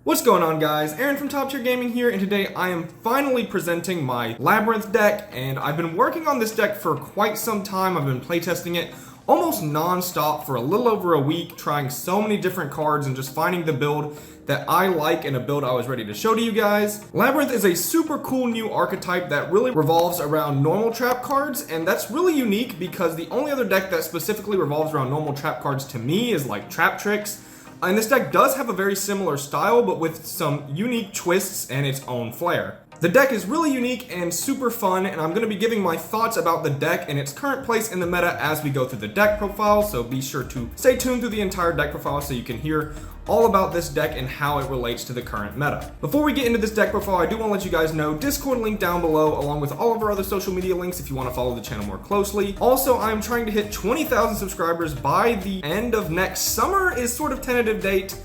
What's going on, guys? Aaron from Top Tier Gaming here, and today I am finally presenting my Labrynth deck, and I've been working on this deck for quite some time. I've been playtesting it almost non-stop for a little over a week, trying so many different cards and just finding the build that I like and a build I was ready to show to you guys. Labrynth is a super cool new archetype that really revolves around normal trap cards, and that's really unique because the only other deck that specifically revolves around normal trap cards to me is like Trap Tricks. And this deck does have a very similar style, but with some unique twists and its own flair. The deck is really unique and super fun, and I'm going to be giving my thoughts about the deck and its current place in the meta as we go through the deck profile, so be sure to stay tuned through the entire deck profile so you can hear all about this deck and how it relates to the current meta. Before we get into this deck profile, I do want to let you guys know Discord link down below, along with all of our other social media links if you want to follow the channel more closely. Also, I'm trying to hit 20,000 subscribers by the end of next summer is sort of tentative date.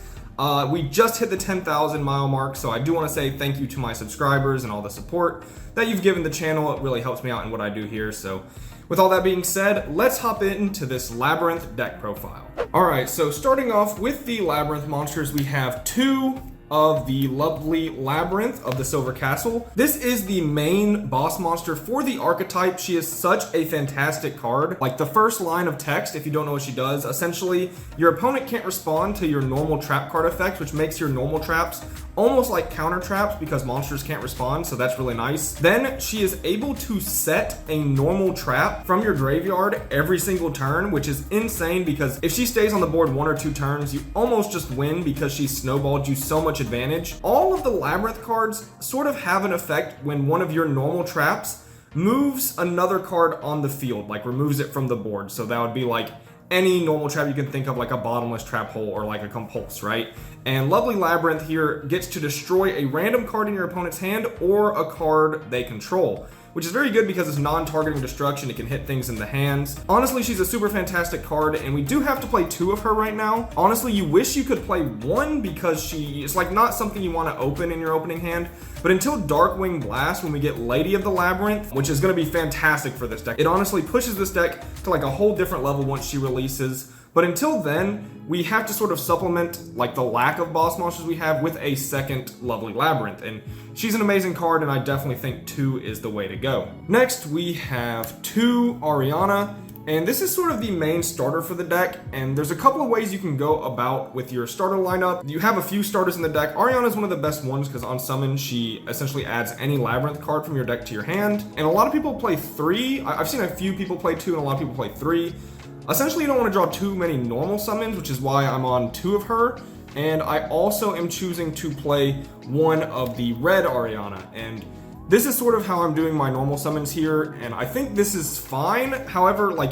We just hit the 10,000 mile mark, so I do want to say thank you to my subscribers and all the support that you've given the channel. It really helps me out in what I do here. So with all that being said, let's hop into this Labrynth deck profile. Alright, so starting off with the Labrynth monsters, we have two of the lovely Labrynth of the Silver Castle. This is the main boss monster for the archetype. She is such a fantastic card. Like the first line of text, if you don't know what she does, essentially your opponent can't respond to your normal trap card effect, which makes your normal traps almost like counter traps because monsters can't respond, so that's really nice. Then she is able to set a normal trap from your graveyard every single turn, which is insane because if she stays on the board 1 or 2 turns, you almost just win because she snowballed you so much advantage. All of the Labrynth cards sort of have an effect when one of your normal traps moves another card on the field, like removes it from the board. So that would be like any normal trap you can think of, like a bottomless trap hole or like a compulse, right? And lovely Labrynth here gets to destroy a random card in your opponent's hand or a card they control, which is very good because it's non-targeting destruction. It can hit things in the hands. Honestly, she's a super fantastic card, and we do have to play 2 of her right now. Honestly, you wish you could play 1 because she is like not something you want to open in your opening hand. But until Darkwing Blast, when we get Lady of the Labyrinth, which is going to be fantastic for this deck, it honestly pushes this deck to like a whole different level once she releases. But until then, we have to sort of supplement like the lack of boss monsters we have with a second lovely Labrynth. And she's an amazing card, and I definitely think 2 is the way to go. Next, we have 2 Ariana. And this is sort of the main starter for the deck, and there's a couple of ways you can go about with your starter lineup. You have a few starters in the deck. Ariana is one of the best ones because on summon, she essentially adds any Labrynth card from your deck to your hand. And a lot of people play 3. I've seen a few people play 2, and a lot of people play 3. Essentially, you don't want to draw too many normal summons, which is why I'm on 2 of her. And I also am choosing to play 1 of the red Ariana. And this is sort of how I'm doing my normal summons here, and I think this is fine. However, like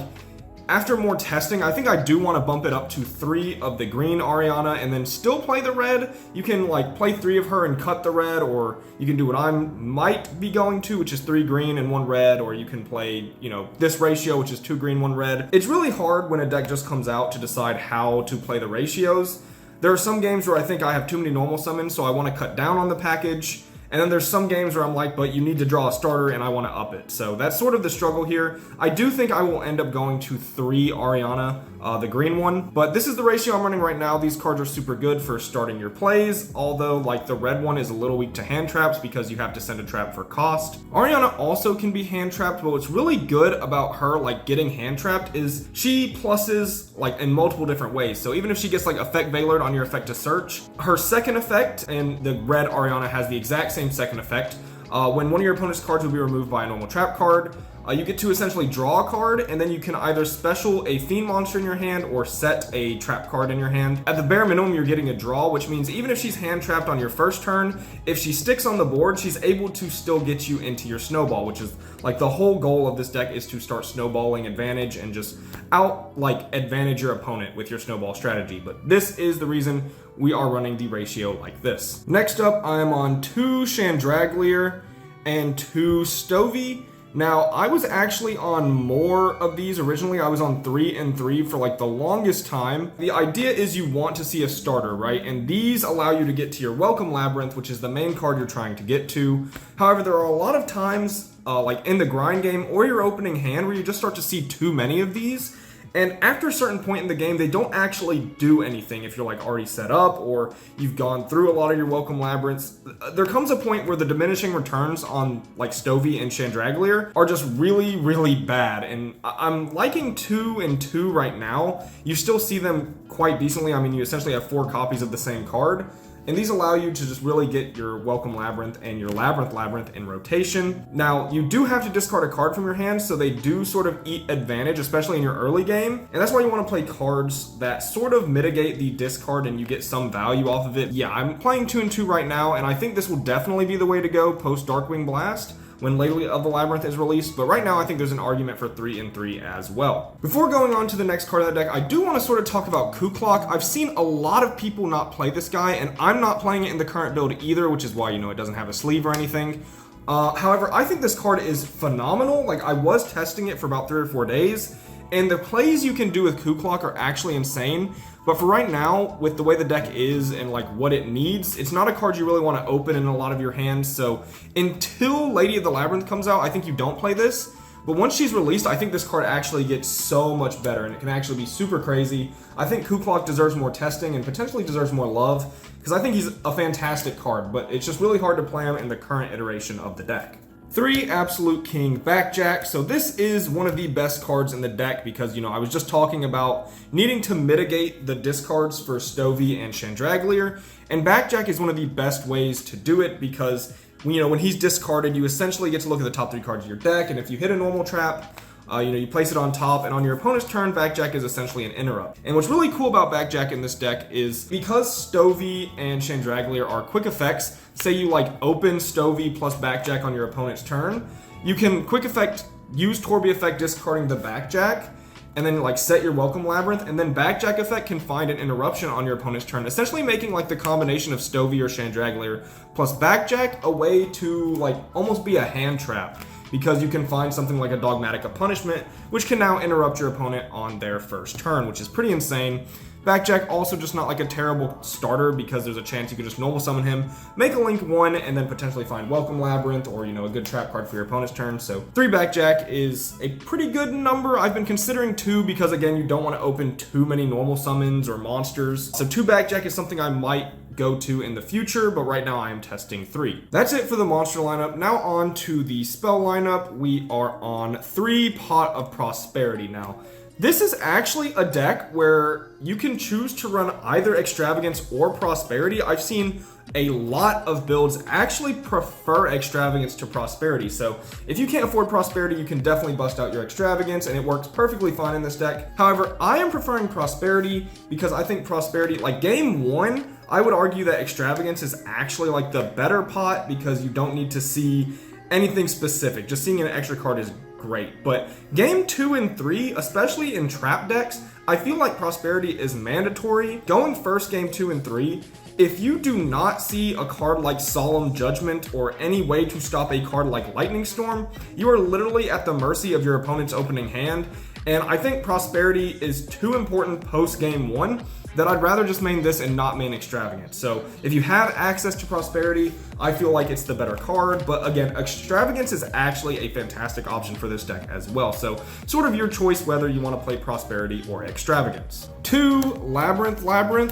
after more testing, I think I do want to bump it up to 3 of the green Ariana and then still play the red. You can like play 3 of her and cut the red, or you can do what I might be going to, which is 3 green and 1 red, or you can play, you know, this ratio, which is 2 green, 1 red. It's really hard when a deck just comes out to decide how to play the ratios. There are some games where I think I have too many normal summons, so I want to cut down on the package. And then there's some games where I'm like, but you need to draw a starter and I want to up it. So that's sort of the struggle here. I do think I will end up going to 3 Ariana, the green one. But this is the ratio I'm running right now. These cards are super good for starting your plays, although like the red one is a little weak to hand traps because you have to send a trap for cost. Ariana also can be hand trapped, but what's really good about her like getting hand trapped is she pluses like in multiple different ways. So even if she gets like effect Veilered on your effect to search, her second effect, and the red Ariana has the exact same second effect. When one of your opponent's cards will be removed by a normal trap card, you get to essentially draw a card, and then you can either special a fiend monster in your hand or set a trap card in your hand. At the bare minimum, you're getting a draw, which means even if she's hand trapped on your first turn, if she sticks on the board, she's able to still get you into your snowball, which is like the whole goal of this deck is to start snowballing advantage and just advantage your opponent with your snowball strategy. But this is the reason we are running the ratio like this. Next up, I am on 2 Chandraglier and 2 Stovey. Now, I was actually on more of these originally. I was on 3 and 3 for like the longest time. The idea is you want to see a starter, right? And these allow you to get to your Welcome Labrynth, which is the main card you're trying to get to. However, there are a lot of times like in the grind game or your opening hand where you just start to see too many of these. And after a certain point in the game, they don't actually do anything if you're like already set up or you've gone through a lot of your welcome labyrinths. There comes a point where the diminishing returns on like Stovey and Chandraglier are just really, really bad. And I'm liking 2 and 2 right now. You still see them quite decently. I mean, you essentially have 4 copies of the same card. And these allow you to just really get your Welcome Labyrinth and your Labyrinth in rotation. Now, you do have to discard a card from your hand, so they do sort of eat advantage, especially in your early game. And that's why you want to play cards that sort of mitigate the discard and you get some value off of it. Yeah, I'm playing 2 and 2 right now, and I think this will definitely be the way to go post Darkwing Blast when Lady of the Labyrinth is released, but right now I think there's an argument for 3 and 3 as well. Before going on to the next card of the deck, I do want to sort of talk about Kuklok. I've seen a lot of people not play this guy, and I'm not playing it in the current build either, which is why, you know, it doesn't have a sleeve or anything. However, I think this card is phenomenal. Like, I was testing it for about 3 or 4 days, and the plays you can do with Kuklok are actually insane. But for right now, with the way the deck is and like what it needs, it's not a card you really want to open in a lot of your hands. So until Lady of the Labyrinth comes out, I think you don't play this. But once she's released, I think this card actually gets so much better and it can actually be super crazy. I think Kuklok deserves more testing and potentially deserves more love because I think he's a fantastic card, but it's just really hard to play him in the current iteration of the deck. 3, Absolute King Backjack. So this is one of the best cards in the deck because, you know, I was just talking about needing to mitigate the discards for Stovey and Chandraglier, and Backjack is one of the best ways to do it because, you know, when he's discarded, you essentially get to look at the top 3 cards of your deck, and if you hit a normal trap, you know, you place it on top, and on your opponent's turn, Backjack is essentially an interrupt. And what's really cool about Backjack in this deck is because Stovey and Chandraglier are quick effects, say you like open Stovey plus Backjack on your opponent's turn, you can quick effect use Torby effect discarding the Backjack, and then like set your Welcome Labyrinth, and then Backjack effect can find an interruption on your opponent's turn, essentially making like the combination of Stovey or Chandraglier plus Backjack a way to like almost be a hand trap, because you can find something like a Dogmatic of Punishment, which can now interrupt your opponent on their first turn, which is pretty insane. Backjack also just not like a terrible starter because there's a chance you could just normal summon him, make a link 1, and then potentially find Welcome Labyrinth or, you know, a good trap card for your opponent's turn. So 3 Backjack is a pretty good number. I've been considering 2 because, again, you don't want to open too many normal summons or monsters. So 2 Backjack is something I might go to in the future, but right now I am testing 3. That's it for the monster lineup. Now on to the spell lineup. We are on 3 Pot of Prosperity now. This is actually a deck where you can choose to run either Extravagance or Prosperity. I've seen a lot of builds actually prefer Extravagance to Prosperity. So if you can't afford Prosperity, you can definitely bust out your Extravagance, and it works perfectly fine in this deck. However, I am preferring Prosperity because I think Prosperity, like game 1, I would argue that Extravagance is actually like the better pot because you don't need to see anything specific. Just seeing an extra card is great. But game 2 and 3, especially in trap decks, I feel like Prosperity is mandatory. Going first game 2 and 3, if you do not see a card like Solemn Judgment or any way to stop a card like Lightning Storm, you are literally at the mercy of your opponent's opening hand. And I think Prosperity is too important post game 1 that I'd rather just main this and not main Extravagance. So if you have access to Prosperity, I feel like it's the better card. But again, Extravagance is actually a fantastic option for this deck as well. So sort of your choice whether you want to play Prosperity or Extravagance. 2, Labrynth.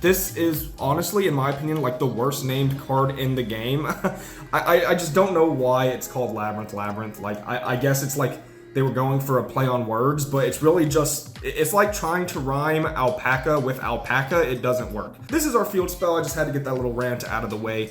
This is honestly, in my opinion, like the worst named card in the game. I just don't know why it's called Labrynth. Like, I guess it's like they were going for a play on words, but it's really just, it's like trying to rhyme alpaca with alpaca. It doesn't work. This is our field spell. I just had to get that little rant out of the way.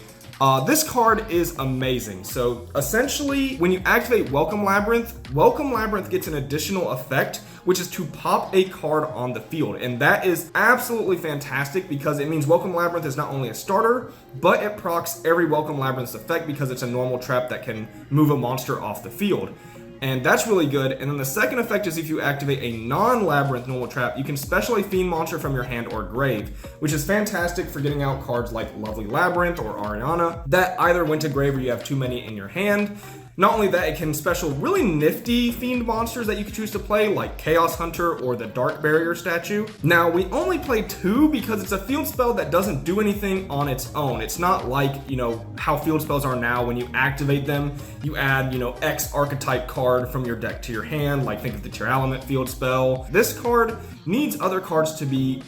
This card is amazing. So essentially, when you activate Welcome Labyrinth gets an additional effect, which is to pop a card on the field. And that is absolutely fantastic because it means Welcome Labyrinth is not only a starter, but it procs every Welcome Labyrinth's effect because it's a normal trap that can move a monster off the field. And that's really good. And then the second effect is if you activate a non-Labyrinth normal trap, you can specially Fiend Monster from your hand or grave, which is fantastic for getting out cards like Lovely Labyrinth or Ariana that either went to grave or you have too many in your hand. Not only that, it can special really nifty fiend monsters that you can choose to play, like Chaos Hunter or the Dark Barrier statue. Now, we only play 2 because it's a field spell that doesn't do anything on its own. It's not like, how field spells are now. When you activate them, you add, X archetype card from your deck to your hand, like think of the Tear Element field spell. This card needs other cards to be,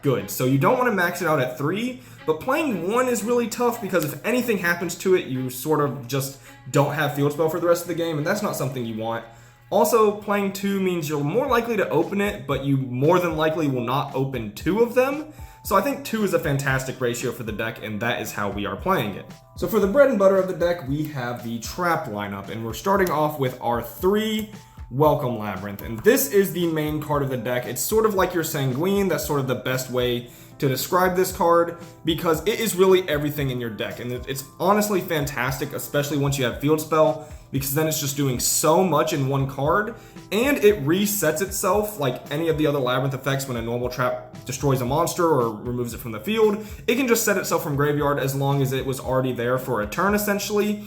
good. So you don't want to max it out at 3, but playing 1 is really tough because if anything happens to it, you sort of just don't have field spell for the rest of the game, and that's not something you want. Also, playing 2 means you're more likely to open it, but you more than likely will not open 2 of them. So I think 2 is a fantastic ratio for the deck, and that is how we are playing it. So for the bread and butter of the deck, we have the trap lineup, and we're starting off with our 3 Welcome Labrynth, and this is the main card of the deck. It's sort of like your Sanguine. That's sort of the best way to describe this card because it is really everything in your deck, and it's honestly fantastic, especially once you have field spell, because then it's just doing so much in one card, and it resets itself like any of the other Labrynth effects. When a normal trap destroys a monster or removes it from the field, it can just set itself from graveyard as long as it was already there for a turn, essentially.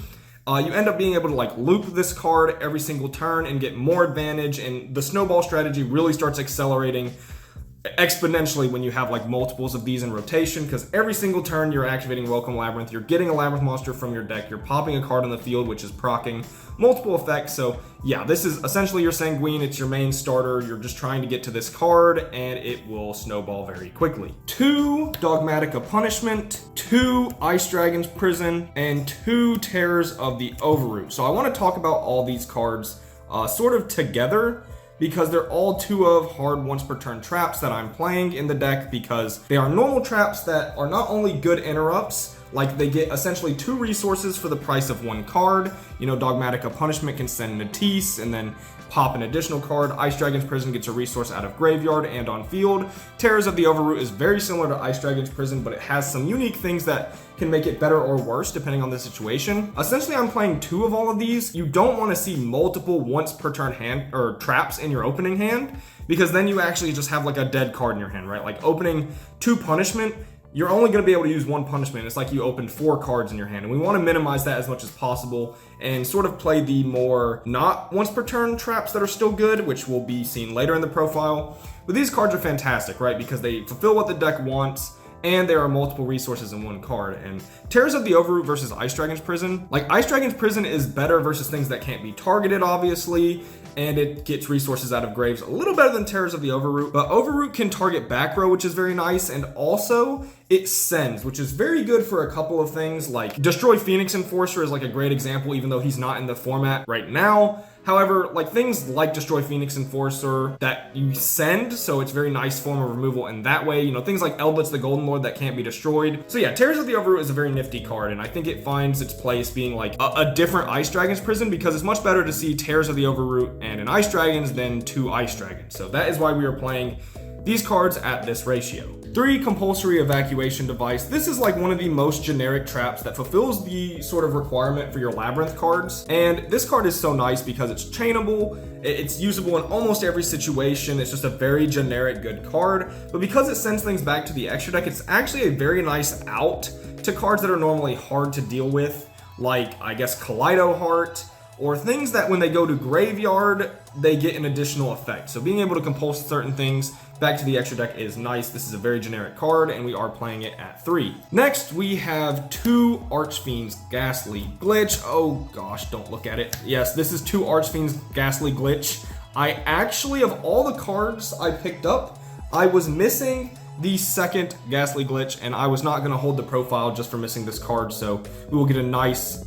You end up being able to loop this card every single turn and get more advantage, and the snowball strategy really starts accelerating exponentially when you have multiples of these in rotation, because every single turn you're activating Welcome Labrynth, you're getting a Labrynth monster from your deck, you're popping a card on the field, which is proccing multiple effects. So yeah, this is essentially your Sanguine. It's your main starter. You're just trying to get to this card, and it will snowball very quickly. 2 Dogmatica Punishment, 2 Ice Dragon's Prison, and 2 Terrors of the Overroot. So I want to talk about all these cards sort of together, because they're all 2 of hard once per turn traps that I'm playing in the deck, because they are normal traps that are not only good interrupts, they get essentially 2 resources for the price of 1 card. Dogmatica Punishment can send Natisse and then pop an additional card. Ice Dragon's Prison gets a resource out of graveyard and on field. Terrors of the Overroot is very similar to Ice Dragon's Prison, but it has some unique things that can make it better or worse depending on the situation. Essentially, I'm playing 2 of all of these. You don't want to see multiple once per turn hand or traps in your opening hand, because then you actually just have a dead card in your hand, right? Opening 2 punishment, you're only going to be able to use 1 punishment. It's like you opened 4 cards in your hand, and we want to minimize that as much as possible and sort of play the more not once per turn traps that are still good, which will be seen later in the profile. But these cards are fantastic, right? Because they fulfill what the deck wants, and there are multiple resources in 1 card. And Terrors of the Overroot versus Ice Dragon's Prison. Ice Dragon's Prison is better versus things that can't be targeted, obviously, and it gets resources out of graves a little better than Terrors of the Overroot. But Overroot can target back row, which is very nice, and also it sends, which is very good for a couple of things, like Destroy Phoenix Enforcer is a great example, even though he's not in the format right now. However, things like Destroy Phoenix Enforcer that you send, so it's very nice form of removal in that way. Things like Eldritch the Golden Lord that can't be destroyed. So yeah, Terrors of the Overroot is a very nifty card, and I think it finds its place being a different Ice Dragon's Prison, because it's much better to see Terrors of the Overroot and an Ice Dragons than 2 Ice Dragons. So that is why we are playing these cards at this ratio. 3 Compulsory Evacuation Device. This is one of the most generic traps that fulfills the sort of requirement for your Labrynth cards. And this card is so nice because it's chainable, it's usable in almost every situation. It's just a very generic good card. But because it sends things back to the extra deck, it's actually a very nice out to cards that are normally hard to deal with, like I guess Kaleido Heart, or things that when they go to graveyard, they get an additional effect. So being able to compulse certain things back to the extra deck is nice. This is a very generic card, and we are playing it at 3. Next, we have 2 Archfiend's Ghastly Glitch. Oh gosh, don't look at it. Yes, this is 2 Archfiend's Ghastly Glitch. I actually, of all the cards I picked up, I was missing the second Ghastly Glitch, and I was not going to hold the profile just for missing this card, so we will get a nice,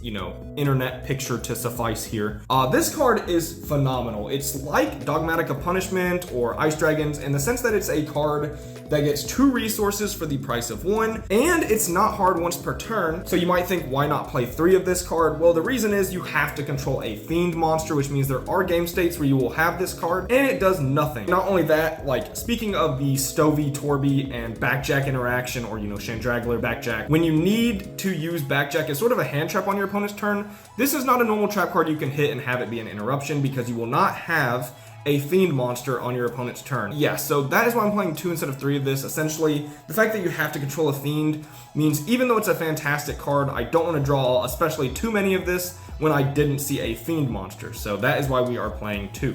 internet picture to suffice here. This card is phenomenal. It's like Dogmatica Punishment or Ice Dragons in the sense that it's a card that gets 2 resources for the price of 1, and it's not hard once per turn. So you might think, why not play 3 of this card? Well, the reason is you have to control a Fiend monster, which means there are game states where you will have this card, and it does nothing. Not only that, speaking of the Stovey, Torby, and Backjack interaction, or Chandragler, Backjack, when you need to use Backjack as sort of a hand trap on your opponent's turn, this is not a normal trap card you can hit and have it be an interruption, because you will not have a fiend monster on your opponent's turn. Yeah, so that is why I'm playing 2 instead of 3 of this. Essentially, the fact that you have to control a fiend means even though it's a fantastic card, I don't want to draw especially too many of this when I didn't see a fiend monster. So that is why we are playing 2.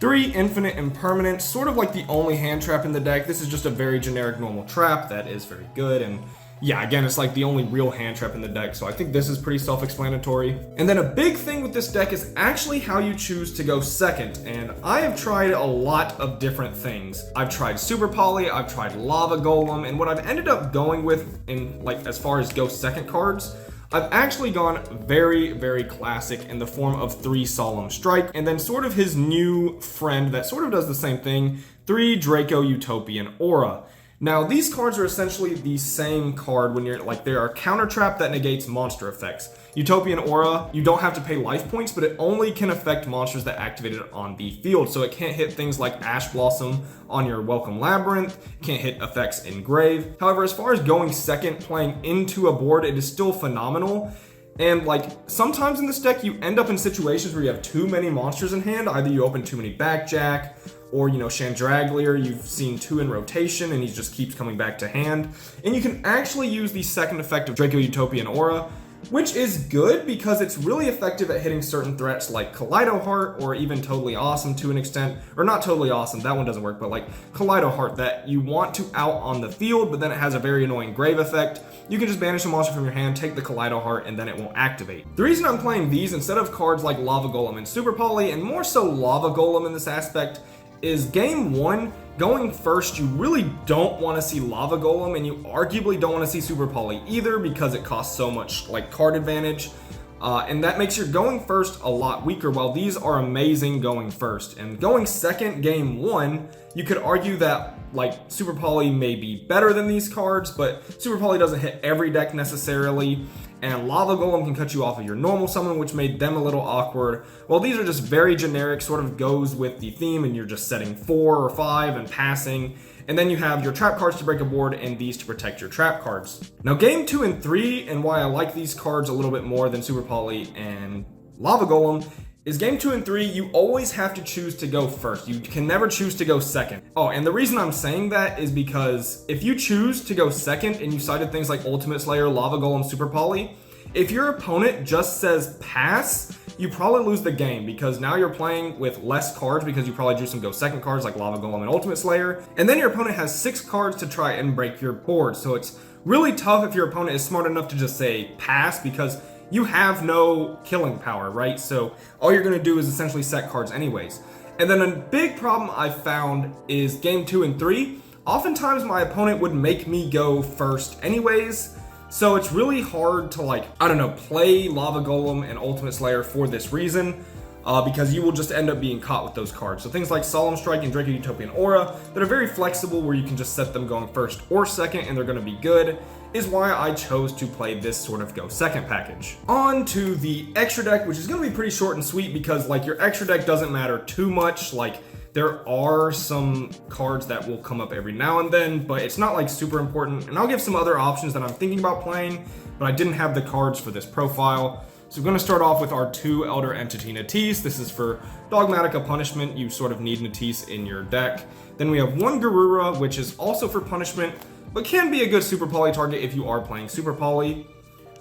3, Infinite Impermanence, sort of like the only hand trap in the deck. This is just a very generic normal trap that is very good, and yeah, again, it's like the only real hand trap in the deck, so I think this is pretty self-explanatory. And then a big thing with this deck is actually how you choose to go second, and I have tried a lot of different things. I've tried Super Poly, I've tried Lava Golem, and what I've ended up going with in like as far as go second cards, I've actually gone very, very classic in the form of 3 Solemn Strike, and then sort of his new friend that sort of does the same thing, 3 Draco Utopian Aura. Now, these cards are essentially the same card when you're like, they are a counter trap that negates monster effects. Utopian Aura, you don't have to pay life points, but it only can affect monsters that activated on the field. So it can't hit things like Ash Blossom on your Welcome Labyrinth, can't hit effects in Grave. However, as far as going second, playing into a board, it is still phenomenal. And like, sometimes in this deck, you end up in situations where you have too many monsters in hand. Either you open too many Backjack, or, you know, Chandraglier, you've seen 2 in rotation and he just keeps coming back to hand. And you can actually use the second effect of Draco Utopian Aura, which is good because it's really effective at hitting certain threats like Kaleido Heart or even Totally Awesome to an extent. Or not Totally Awesome, that one doesn't work, but like Kaleido Heart that you want to out on the field, but then it has a very annoying Grave effect. You can just banish a monster from your hand, take the Kaleido Heart, and then it won't activate. The reason I'm playing these instead of cards like Lava Golem and Super Poly, and more so Lava Golem in this aspect, is game 1, going first, you really don't want to see Lava Golem, and you arguably don't want to see Super Poly either because it costs so much like card advantage, and that makes your going first a lot weaker, while these are amazing going first. And going second, game 1, you could argue that like Super Poly may be better than these cards, but Super Poly doesn't hit every deck necessarily, and Lava Golem can cut you off of your normal summon, which made them a little awkward. Well, these are just very generic, sort of goes with the theme, and you're just setting 4 or 5 and passing. And then you have your trap cards to break a board and these to protect your trap cards. Now, game 2 and 3, and why I like these cards a little bit more than Super Poly and Lava Golem, is game 2 and 3, you always have to choose to go first. You can never choose to go second. Oh, and the reason I'm saying that is because if you choose to go second and you cited things like Ultimate Slayer, Lava Golem, Super Poly, if your opponent just says pass, you probably lose the game because now you're playing with less cards because you probably drew some go second cards like Lava Golem and Ultimate Slayer, and then your opponent has 6 cards to try and break your board. So it's really tough if your opponent is smart enough to just say pass because you have no killing power, right? So all you're gonna do is essentially set cards anyways. And then a big problem I've found is game 2 and 3. Oftentimes my opponent would make me go first anyways, so it's really hard to like, I don't know, play Lava Golem and Ultimate Slayer for this reason, because you will just end up being caught with those cards. So things like Solemn Strike and Draco Utopian Aura that are very flexible where you can just set them going first or second and they're gonna be good, is why I chose to play this sort of go second package. On to the extra deck, which is gonna be pretty short and sweet because like your extra deck doesn't matter too much. Like there are some cards that will come up every now and then, but it's not like super important. And I'll give some other options that I'm thinking about playing, but I didn't have the cards for this profile. So we're gonna start off with our 2 Elder Entity Natisse. This is for Dogmatica Punishment. You sort of need Natisse in your deck. Then we have 1 Garura, which is also for punishment, but can be a good Super Poly target if you are playing Super Poly.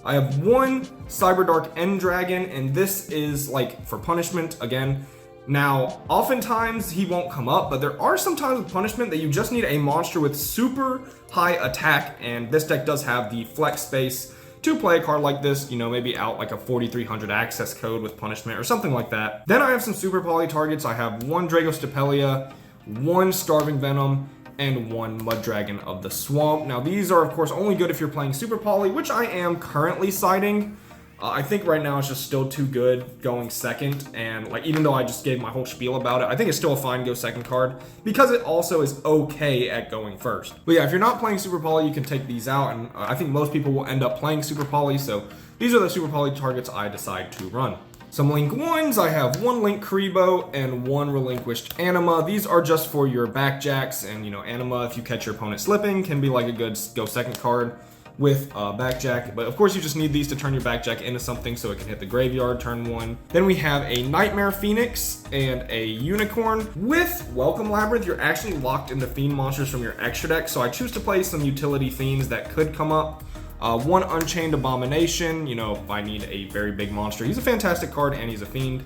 I have 1 Cyberdark End Dragon, and this is like for punishment again. Now, oftentimes he won't come up, but there are some times with punishment that you just need a monster with super high attack, and this deck does have the flex space to play a card like this, you know, maybe out like a 4300 access code with punishment or something like that. Then I have some Super Poly targets. I have 1 Dragostapelia, 1 Starving Venom, and 1 Mud Dragon of the Swamp. Now these are of course only good if you're playing Super Poly, which I am currently citing. I think right now it's just still too good going second, and like even though I just gave my whole spiel about it, I think it's still a fine go second card because it also is okay at going first. But yeah, if you're not playing Super Poly, you can take these out, and I think most people will end up playing Super Poly, so these are the Super Poly targets I decide to run. Some Link 1s, I have 1 Link Karibo and 1 Relinquished Anima. These are just for your backjacks, and you know, Anima, if you catch your opponent slipping, can be like a good go second card. with Backjack, but of course you just need these to turn your Backjack into something so it can hit the graveyard turn 1. Then we have a Nightmare Phoenix and a Unicorn. With Welcome Labyrinth, you're actually locked into Fiend monsters from your extra deck, so I choose to play some utility Fiends that could come up. One Unchained Abomination, you know, if I need a very big monster. He's a fantastic card and he's a Fiend.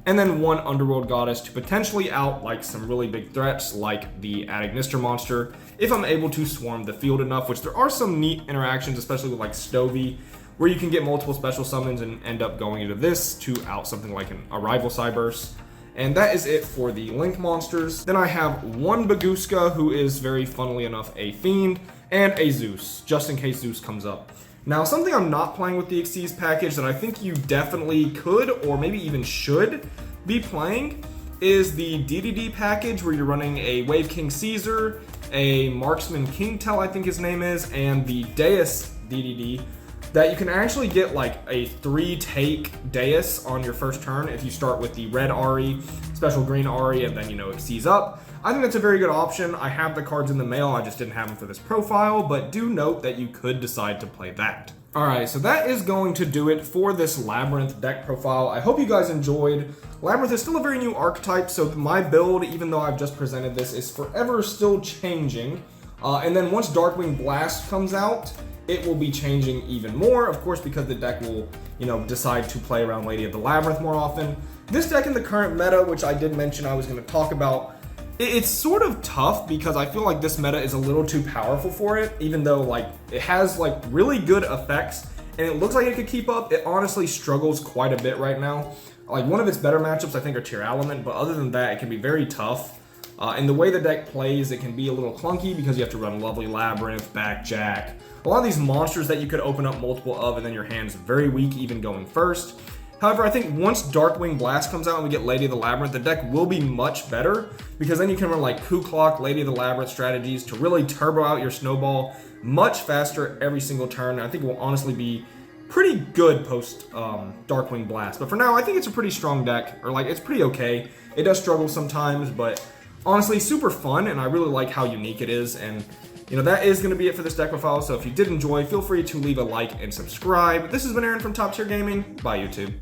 And then one Underworld Goddess to potentially out like some really big threats like the Adagnister monster if I'm able to swarm the field enough, which there are some neat interactions, especially with like Stovey, where you can get multiple special summons and end up going into this to out something like a rival Cyberse. And that is it for the Link monsters. Then I have one Baguska, who is very funnily enough a Fiend, and a Zeus, just in case Zeus comes up. Now, something I'm not playing with the Xyz package that I think you definitely could, or maybe even should, be playing is the DDD package, where you're running a Wave King Caesar, a Marksman Kingtel, I think his name is, and the Deus DDD, that you can actually get like a 3-take Deus on your first turn if you start with the red Ari, special green Ari, and then, you know, Xyz up. I think that's a very good option. I have the cards in the mail, I just didn't have them for this profile, but do note that you could decide to play that. Alright, so that is going to do it for this Labyrinth deck profile. I hope you guys enjoyed. Labyrinth is still a very new archetype, so my build, even though I've just presented this, is forever still changing. And then once Darkwing Blast comes out, it will be changing even more, of course, because the deck will, you know, decide to play around Lady of the Labyrinth more often. This deck in the current meta, which I did mention I was going to talk about, it's sort of tough because I feel like this meta is a little too powerful for it, even though like it has like really good effects and it looks like it could keep up. It honestly struggles quite a bit right now. Like one of its better matchups I think are Tier Element, but other than that it can be very tough. And the way the deck plays, it can be a little clunky because you have to run Lovely Labyrinth, Backjack, a lot of these monsters that you could open up multiple of, and then your hand's very weak even going first. However, I think once Darkwing Blast comes out and we get Lady of the Labyrinth, the deck will be much better, because then you can run like Coup Clock, Lady of the Labyrinth strategies to really turbo out your snowball much faster every single turn. And I think it will honestly be pretty good post Darkwing Blast. But for now, I think it's a pretty strong deck, or like it's pretty okay. It does struggle sometimes, but honestly super fun, and I really like how unique it is. And you know, that is going to be it for this deck profile, so if you did enjoy, feel free to leave a like and subscribe. This has been Aaron from Top Tier Gaming. Bye, YouTube.